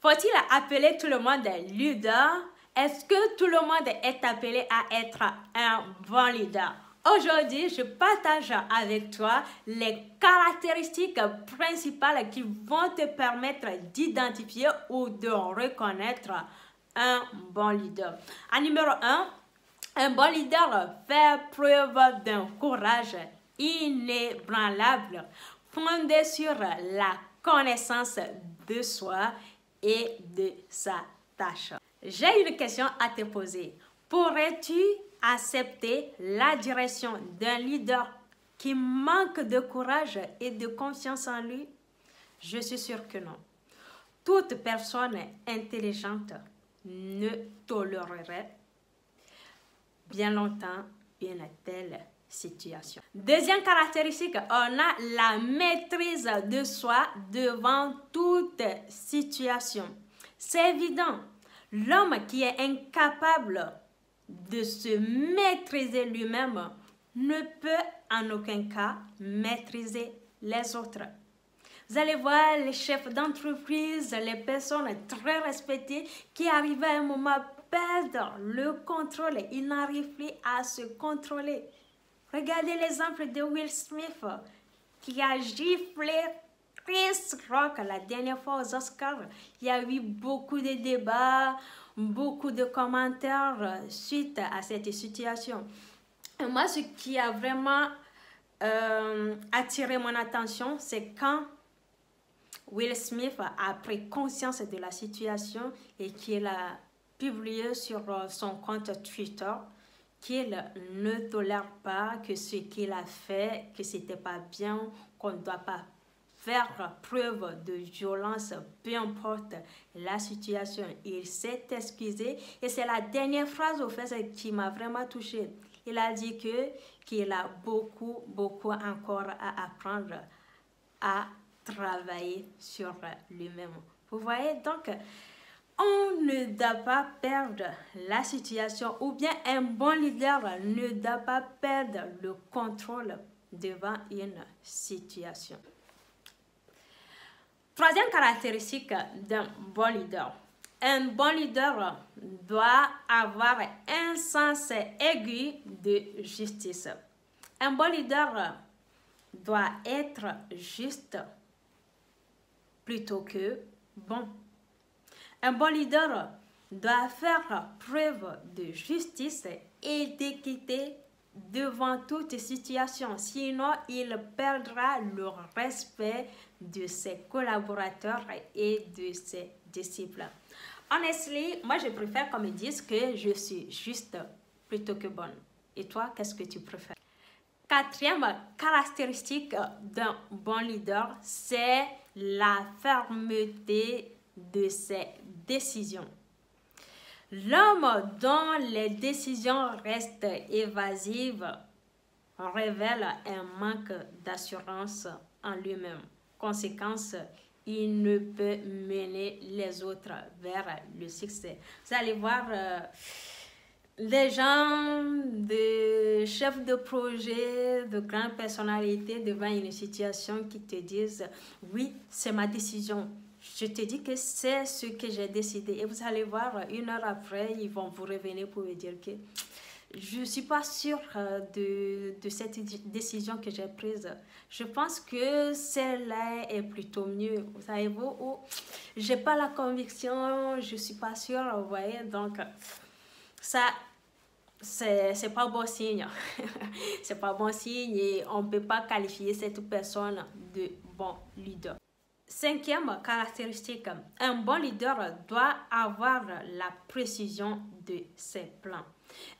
Faut-il appeler tout le monde leader? Est-ce que tout le monde est appelé à être un bon leader? Aujourd'hui, je partage avec toi les caractéristiques principales qui vont te permettre d'identifier ou de reconnaître un bon leader. En numéro 1, un bon leader fait preuve d'un courage inébranlable fondé sur la connaissance de soi et de sa tâche. J'ai une question à te poser. Pourrais-tu accepter la direction d'un leader qui manque de courage et de confiance en lui? Je suis sûre que non. Toute personne intelligente ne tolérerait bien longtemps une telle situation. Deuxième caractéristique, on a la maîtrise de soi devant toute situation. C'est évident, l'homme qui est incapable de se maîtriser lui-même ne peut en aucun cas maîtriser les autres. Vous allez voir les chefs d'entreprise, les personnes très respectées qui arrivent à un moment à perdre le contrôle. Ils n'arrivent plus à se contrôler. Regardez l'exemple de Will Smith qui a giflé Chris Rock la dernière fois aux Oscars. Il y a eu beaucoup de débats, beaucoup de commentaires suite à cette situation. Et moi, ce qui a vraiment attiré mon attention, c'est quand Will Smith a pris conscience de la situation et qu'il a publié sur son compte Twitter qu'il ne tolère pas, que ce qu'il a fait, que c'était pas bien, qu'on ne doit pas faire preuve de violence, peu importe la situation. Il s'est excusé et c'est la dernière phrase au fait qui m'a vraiment touchée. Il a dit qu'il a beaucoup encore à apprendre à travailler sur lui-même. Vous voyez, donc, on ne doit pas perdre la situation ou bien un bon leader ne doit pas perdre le contrôle devant une situation. Troisième caractéristique d'un bon leader. Un bon leader doit avoir un sens aigu de justice. Un bon leader doit être juste plutôt que bon. Un bon leader doit faire preuve de justice et d'équité devant toute situation. Sinon, il perdra le respect de ses collaborateurs et de ses disciples. Honestly, moi je préfère qu'on me dise que je suis juste plutôt que bonne. Et toi, qu'est-ce que tu préfères? Quatrième caractéristique d'un bon leader, c'est la fermeté de ses décisions. L'homme dont les décisions restent évasives révèle un manque d'assurance en lui-même. Conséquence, il ne peut mener les autres vers le succès. Vous allez voir les gens, de chefs de projet, de grandes personnalités devant une situation qui te disent « Oui, c'est ma décision. Je te dis que c'est ce que j'ai décidé. » Et vous allez voir, une heure après, ils vont vous revenir pour vous dire que je ne suis pas sûre de cette décision que j'ai prise. Je pense que celle-là est plutôt mieux. Vous savez-vous, ou je n'ai pas la conviction, je ne suis pas sûre, vous voyez. Donc, ça, c'est pas bon signe. C'est pas bon signe et on ne peut pas qualifier cette personne de bon leader. Cinquième caractéristique, un bon leader doit avoir la précision de ses plans.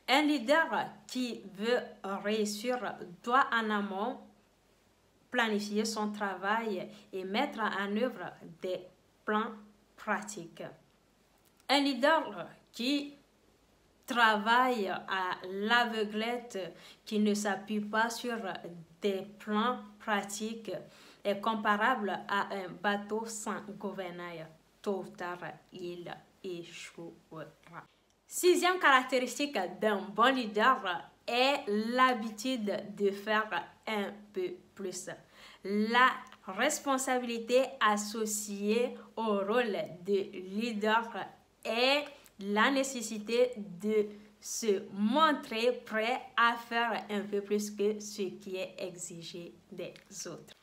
Un leader qui veut réussir doit en amont planifier son travail et mettre en œuvre des plans pratiques. Un leader qui travaille à l'aveuglette, qui ne s'appuie pas sur des plans pratiques, est comparable à un bateau sans gouvernail. Tôt ou tard, il échouera. Sixième caractéristique d'un bon leader est l'habitude de faire un peu plus. La responsabilités associées au rôle de leader est la nécessité de se montrer prêt à faire un peu plus que ce qui est exigé des autres.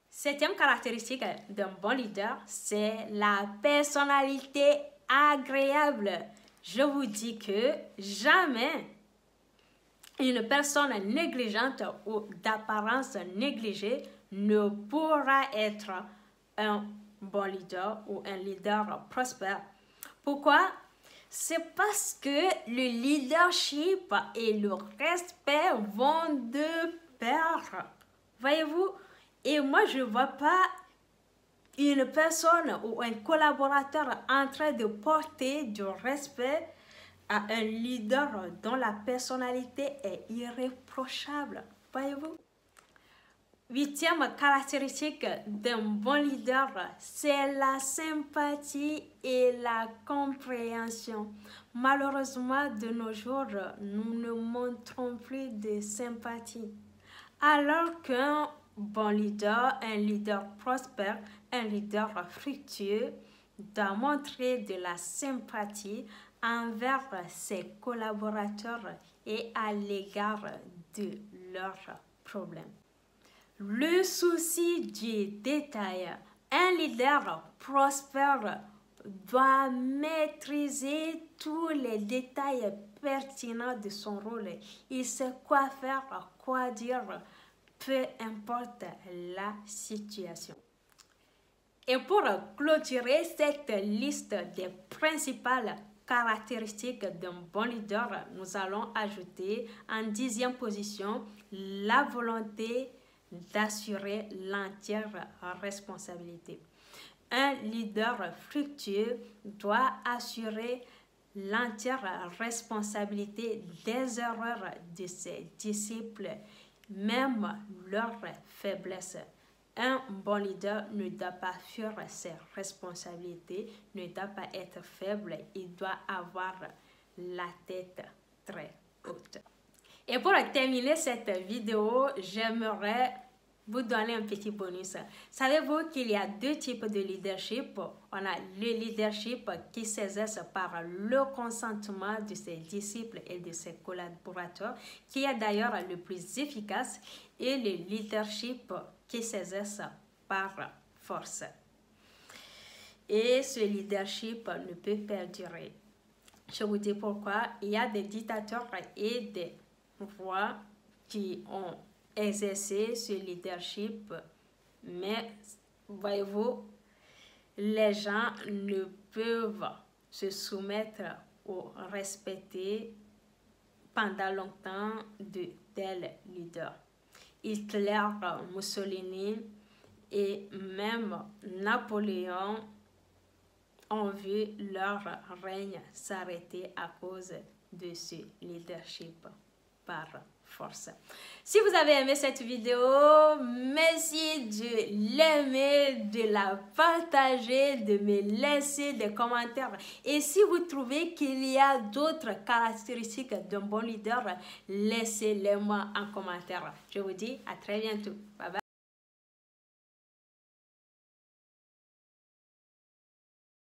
Septième caractéristique d'un bon leader, c'est la personnalité agréable. Je vous dis que jamais une personne négligente ou d'apparence négligée ne pourra être un bon leader ou un leader prospère. Pourquoi? C'est parce que le leadership et le respect vont de pair. Voyez-vous? Et moi, je ne vois pas une personne ou un collaborateur en train de porter du respect à un leader dont la personnalité est irréprochable. Voyez-vous? Huitième caractéristique d'un bon leader, c'est la sympathie et la compréhension. Malheureusement, de nos jours, nous ne montrons plus de sympathie. Alors qu'un bon leader, un leader prospère, un leader fructueux, doit montrer de la sympathie envers ses collaborateurs et à l'égard de leurs problèmes. Le souci du détail. Un leader prospère doit maîtriser tous les détails pertinents de son rôle. Il sait quoi faire, quoi dire, peu importe la situation. Et pour clôturer cette liste des principales caractéristiques d'un bon leader, nous allons ajouter en 10e position la volonté d'assurer l'entière responsabilité. Un leader fructueux doit assurer l'entière responsabilité des erreurs de ses disciples, même leurs faiblesses. Un bon leader ne doit pas fuir ses responsabilités, ne doit pas être faible, il doit avoir la tête très haute. Et pour terminer cette vidéo, j'aimerais vous donner un petit bonus. Savez-vous qu'il y a deux types de leadership? On a le leadership qui s'exerce par le consentement de ses disciples et de ses collaborateurs, qui est d'ailleurs le plus efficace, et le leadership qui s'exerce par force. Et ce leadership ne peut perdurer. Je vous dis pourquoi. Il y a des dictateurs et des rois qui ont exercé ce leadership, mais voyez-vous, les gens ne peuvent se soumettre ou respecter pendant longtemps de tels leaders. Hitler, Mussolini et même Napoléon ont vu leur règne s'arrêter à cause de ce leadership par force. Si vous avez aimé cette vidéo, merci de l'aimer, de la partager, de me laisser des commentaires. Et si vous trouvez qu'il y a d'autres caractéristiques d'un bon leader, laissez-les moi en commentaire. Je vous dis à très bientôt. Bye bye.